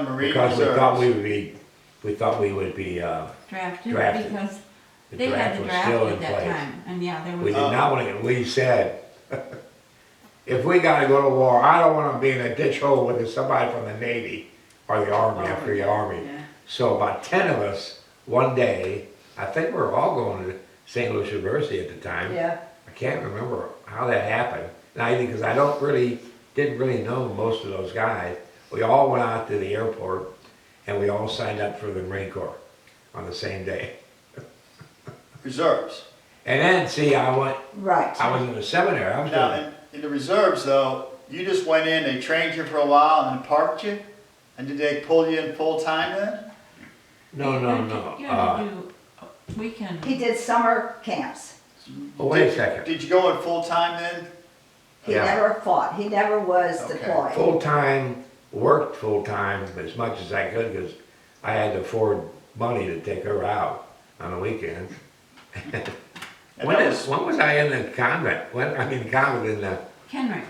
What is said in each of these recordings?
Marine Because Reserves. we thought we would be, Drafted, Drafted. because the they had draft the was draft still in at that place. time, and yeah, there We was. did not want to, we said, if we gotta go to war, I don't wanna be in a ditch hole with somebody from the Navy or the Army, after the Army. Yeah. So about 10 of us, one day, I think we were all going to St. Louis University at the time. Yeah, I can't remember how that happened. Because I didn't really know most of those guys. We all went out to the airport and we all signed up for the Marine Corps on the same day. Reserves. And then, see, I was right. in the seminary. I was Now, doing, in the reserves though, you just went in, they trained you for a while and then parked you? And did they pull you in full time then? no. You had to do weekend. He did summer camps. Oh, wait a second. Did you go in full time then? He Yeah. never fought. He never was Okay. deployed. Full-time, worked full-time as much as I could because I had to afford money to take her out on the weekends. And When that was- was I in the convent? In the, Kenrick,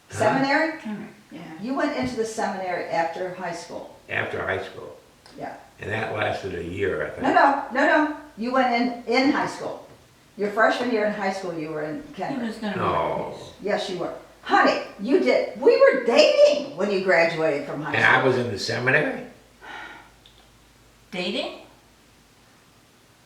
Seminary? Kenrick, yeah. You went into the seminary after high school. after high school. Yeah. And that lasted a year, I think. No. You went in high school. Your freshman year in high school, you were in He Kennewick. was gonna No. work his. Yes, you were. Honey, you did. We were dating when you graduated from high And I school. was in the seminary? Dating?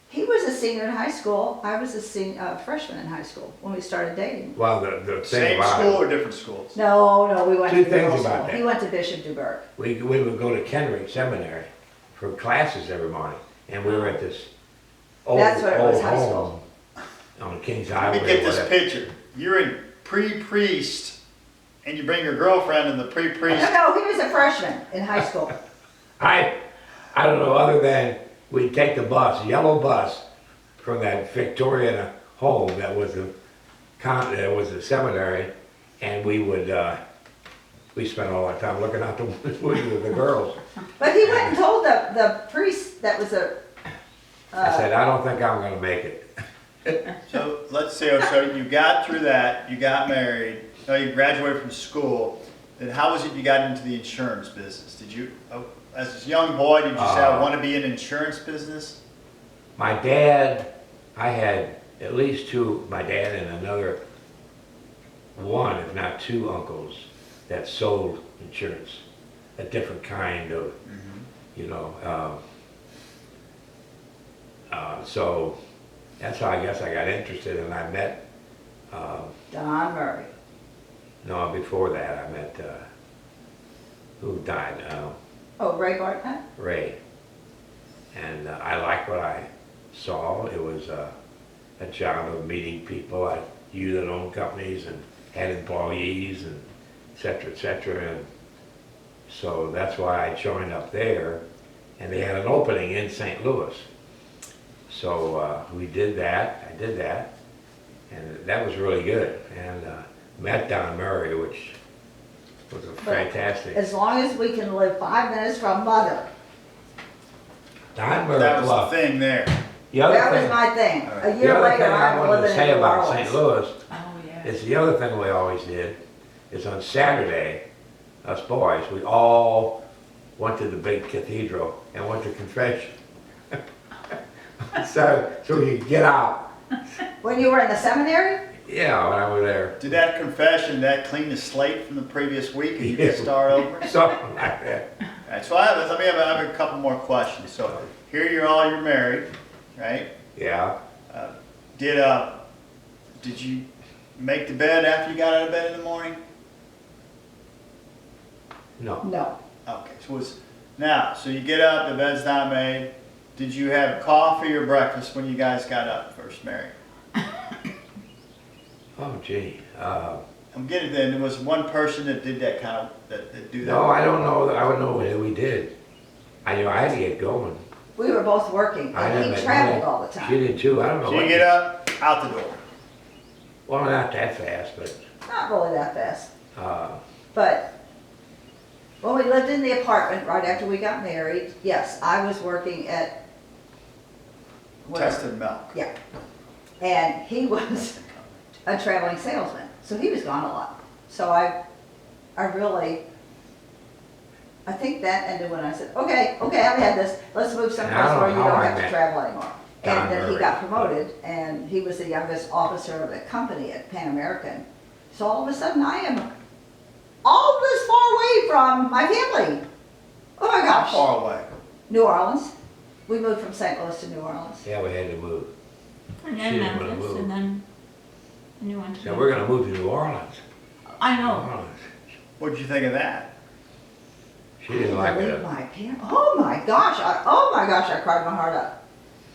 He was a senior in high school. I was a freshman in high school when we started dating. Well, the thing Same about school it, or different schools? No, we went Two to things girls' about school. that. He went to Bishop DuBourg. we would go to Kenrick Seminary for classes every morning. And we were at this old, That's what it was, old high home school. on Kings Let Highway. me get this whatever. picture. You're in pre-priest and you bring your girlfriend in the pre-priest. No, he was a freshman in high school. I don't know, other than we'd take the bus, yellow bus, from that Victorian home that was the seminary, and we would, we spent all our time looking out the window with the girls. But he went and told the priest that was I said, I don't think I'm gonna make it. So let's say, so you got through that, you got married, now you graduated from school, then how was it you got into the insurance business? Did you, as a young boy, did you say, I want to be in insurance business? My dad, I had at least two, my dad and another one, if not two uncles that sold insurance, a different kind of, you know, so that's how I guess I got interested, and I met, Don Murray. no, before that I met, who died, Oh, Ray Bartlett? Ray. And I liked what I saw. It was a job of meeting people, you that owned companies and had employees and et cetera, et cetera. And so that's why I joined up there, and they had an opening in St. Louis. So we did that, I did that, and that was really good. And met Don Murray, which was a fantastic. As long as we can live 5 minutes from Mother. Don Murray, That was well, the thing there. the other That was thing, my thing. All right. A the year other later, thing I I'm wanted to living say in New about Orleans. St. Louis Oh, yeah. is the other thing we always did is on Saturday, us boys, we all went to the big cathedral and went to confession. so we could get out. When you were in the seminary? Yeah, when I was there. Did that confession, that clean the slate from the previous week and you could Yeah. start over? Something like that. All right, so I have a couple more questions. So here you're married, right? Yeah. Did you make the bed after you got out of bed in the morning? No. No. Okay, so you get up, the bed's not made. Did you have coffee or breakfast when you guys got up first married? Oh, gee. I'm getting there. There was one person that did that kind of that do that. No, I don't know. I don't know what we did. I knew I had to get going. We were both working, I and didn't he traveled all the She time. did too. I don't know. So you what- get up, out the door. Well, not that fast, but Not really that fast. uh, But when we lived in the apartment right after we got married, yes, I was working at whatever. Tested milk. Yeah. And he was a traveling salesman, so he was gone a lot. So I really I think that ended when I said, okay, I've had this, let's move someplace And I don't where you know how don't I have to met travel anymore. Don And then he got Murray. promoted, and he was the youngest officer of the company at Pan American. So all of a sudden, I am all this far away from my family. Oh my How gosh. far away? New Orleans. We moved from St. Louis to New Orleans. Yeah, we had to move. And She then didn't wanna Memphis, move. and then a new one. So we're gonna move to New Orleans. I New know. Orleans. What'd you think of that? She didn't like Leave it. my parents. Oh my gosh, I cried my heart out.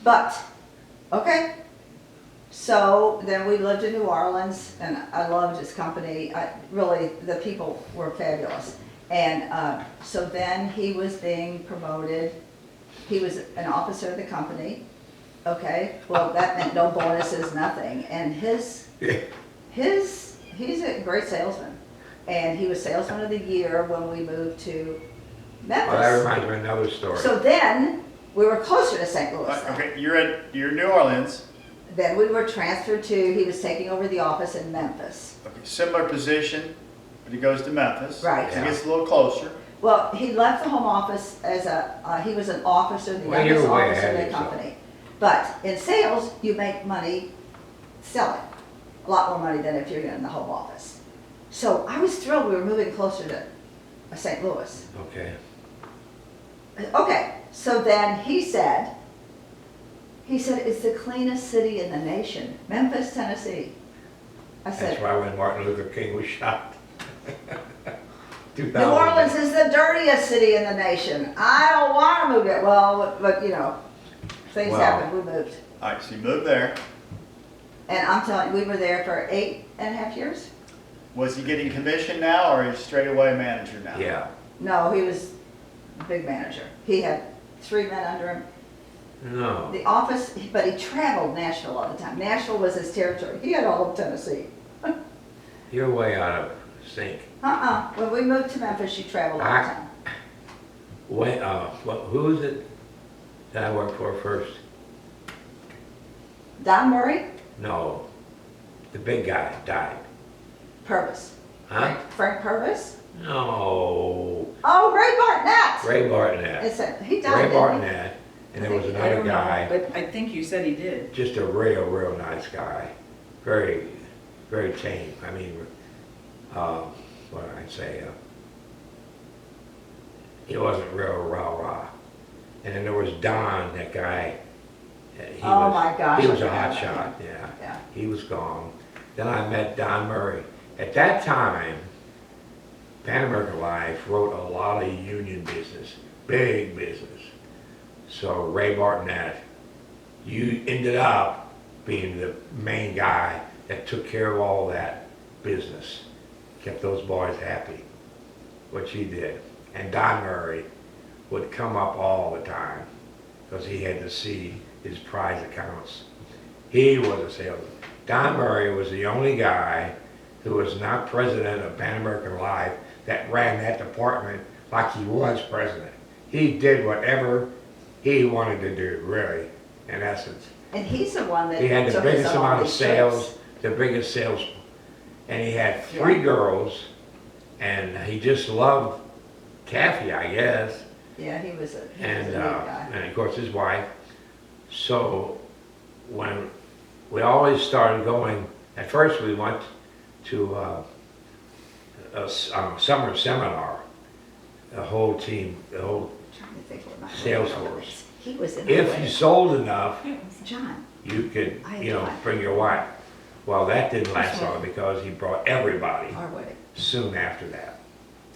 But, okay. So then we lived in New Orleans, and I loved his company. Really, the people were fabulous. And so then he was being promoted. He was an officer of the company. Okay, well, that meant no bonuses, nothing. And he's a great salesman. And he was salesman of the year when we moved to Well, that Memphis. reminds me of another story. So then, we were closer to St. Louis then. Okay, you're in New Orleans. Then we were transferred to, he was taking over the office in Memphis. Okay, similar position, but he goes to Memphis. Right. So he gets a little closer. Well, he left the home office as he was an officer, the Well, youngest you're way officer ahead in of the yourself. company. But in sales, you make money selling. A lot more money than if you're in the home office. So I was thrilled we were moving closer to St. Louis. Okay. Okay, so then he said, it's the cleanest city in the nation, Memphis, Tennessee. I That's said, why when Martin Luther King was shot. New Orleans is the dirtiest city in the nation. I don't want to move there. Well, but you know, things Well. happened, we moved. All right, so you moved there. And I'm telling you, we were there for 8.5 years. Was he getting commission now, or is he straight away manager now? Yeah. No, he was a big manager. He had 3 men under him. No. The office, but he traveled Nashville all the time. Nashville was his territory. He had all of Tennessee. You're way out of sync. When we moved to Memphis, she traveled all the time. Who is it that I worked for first? Don Murray, No. The big guy died. Purvis. Huh? Frank Purvis. No. Oh, Ray Barnett. Ray Barnett. He died, Ray didn't he? Barnett. And there was I another don't know, guy, but I think you said he did. just a real nice guy. Very, very tame. I mean, what did I say? He wasn't real rah-rah. And then there was Don, that guy. Oh my gosh, He was I a forgot hot about shot, yeah. Yeah. He was gone. Then I met Don Murray. At that time, Pan American Life wrote a lot of union business, big business. So Ray Barnett, you ended up being the main guy that took care of all that business, kept those boys happy, which he did. And Don Murray would come up all the time because he had to see his prize accounts. He was a salesman. Don Murray was the only guy who was not president of Pan American Life that ran that department like he was president. He did whatever he wanted to do, really, in essence. And he's the one that He had the took us biggest on all amount of these sales, trips. the biggest sales, and he had 3 girls, and he just loved Taffy, I guess, Yeah, he was a neat and guy. of course his wife. So when we always started going, at first we went to a summer seminar, the whole team, the whole, Trying to think what my sales brother force. was. He was in if the you way. sold enough, John, you could, I you know, thought- bring your wife. Well, that didn't last long because he brought everybody our wedding. soon after that.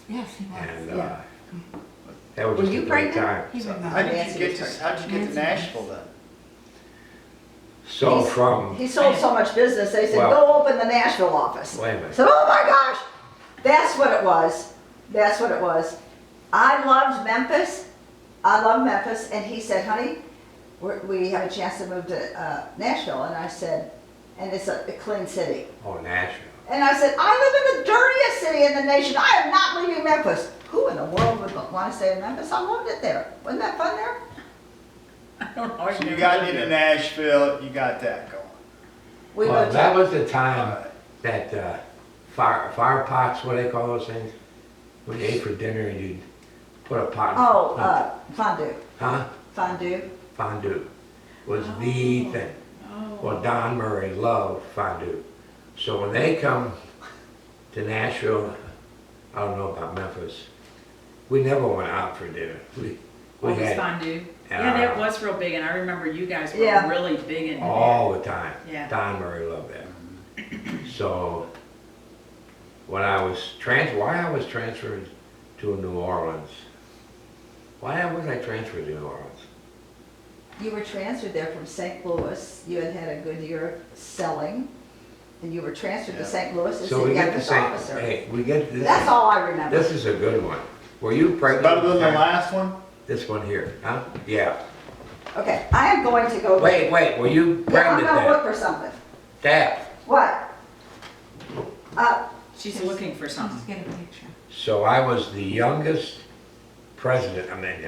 Yes, he was. And Yeah. that was Were just you a great pregnant? time. He So was how did Nancy you get was to, pregnant. how'd you get to Nancy was. Nashville then? So from, He sold so much business, they said, Well- go open the Nashville office. wait a I minute, said, oh my gosh, that's what it was. That's what it was. I loved Memphis. I love Memphis. And he said, honey, we have a chance to move to Nashville. And I said, and it's a clean city. oh, Nashville. And I said, I live in the dirtiest city in the nation. I am not leaving Memphis. Who in the world would want to stay in Memphis? I loved it there. Wasn't that fun there? I don't know. I've So you never got been into there. Nashville, you got that going. We Well, moved that to, was the time that fire pots, what do they call those things? When you ate for dinner and you'd put a pot. Oh, fondue, Huh? fondue. Fondue was the thing. Oh. Well, Don Murray loved fondue. So when they come to Nashville, I don't know about Memphis, we never went out for dinner. We Always had fondue. Yeah, that was real big, and I remember you guys were Yeah. really big into all the time. Yeah. Don Murray loved that. So when I was why I was transferred to New Orleans? Why was I transferred to New Orleans? You were transferred there from St. Louis. You had had a good year selling, and you were transferred to Yeah. St. Louis as So the we get the youngest same, officer. hey, we get this. That's all I remember. This is a good one. Were you pregnant? Better than the last one? This one here, huh? Yeah. Okay, I am going to go. Wait, were you Yeah, I'm pregnant gonna look then? for something. Dad, What? She's looking for Let's something. get a picture. so I was the youngest president, I mean,